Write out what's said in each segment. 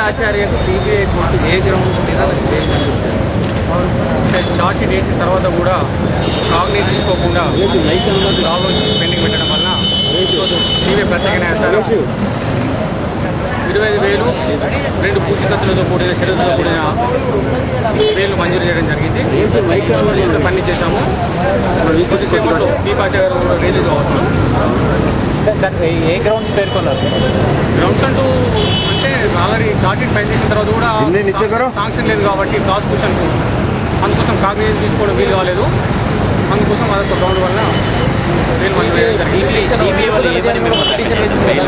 ఆచార్యకు CBI court ఏ grounds మీద charge sheet వేసిన తర్వాత కూడా కాగ్నిట్ తీసుకోకుండా జాబ్లో పెండింగ్ పెట్టడం వలన సిబిఐ ప్రత్యేక న్యాయస్థానం 25,000 2 పూచికత్తులతో కూడిన షరతులతో కూడిన వేలు మంజూరు చేయడం జరిగింది. కూడా పని చేశాము. కొద్దిసేపట్లో దీపాచార్య గారు కూడా రిలీజ్ కావచ్చు. సార్ ఏ గ్రౌండ్స్ పేర్కొన్నారు? గ్రౌండ్స్ అంటూ అంటే ఆల్రెడీ ఛార్జ్ షీట్ ఫైల్ చేసిన తర్వాత కూడా శాంక్షన్ లేదు కాబట్టి ప్రాసిక్యూషన్ అందుకోసం కాగ్నిషన్ తీసుకోవడం వీలు కాలేదు. అందుకోసం అదొక గ్రౌండ్ వల్ల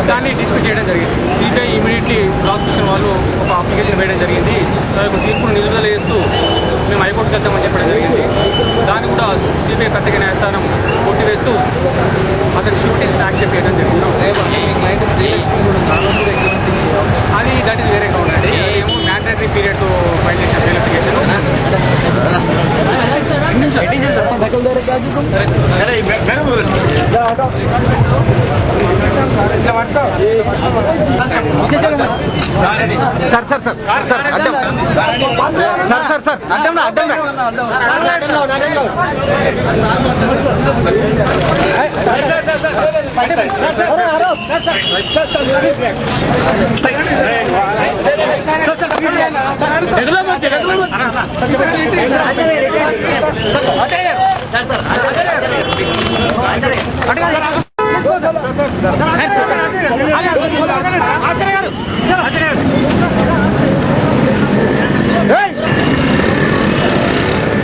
దాన్ని డిస్ప్యూట్ చేయడం జరిగింది. సిబిఐ ఇమీడియట్లీ ప్రాసిక్యూషన్ వాళ్ళు ఒక అప్లికేషన్ వేయడం జరిగింది. దాని తీర్పును నిలుదల చేస్తూ మేము హైకోర్టుకి వెళ్తామని చెప్పడం జరిగింది. దాన్ని కూడా సిబిఐ ప్రత్యేక న్యాయస్థానం కొట్టివేస్తూ అతని షూటింగ్స్ యాక్సెప్ట్ చేయడం జరిగింది. అది దట్ ఈస్ వేరే గ్రౌండ్ అండి. ఏమో మ్యాండేటరీ పీరియడ్ ఫైల్ చేసిన verification sir sir sir sir అడ్డం సార్ సార్ సార్ అడ్డం అడ్డం అడగ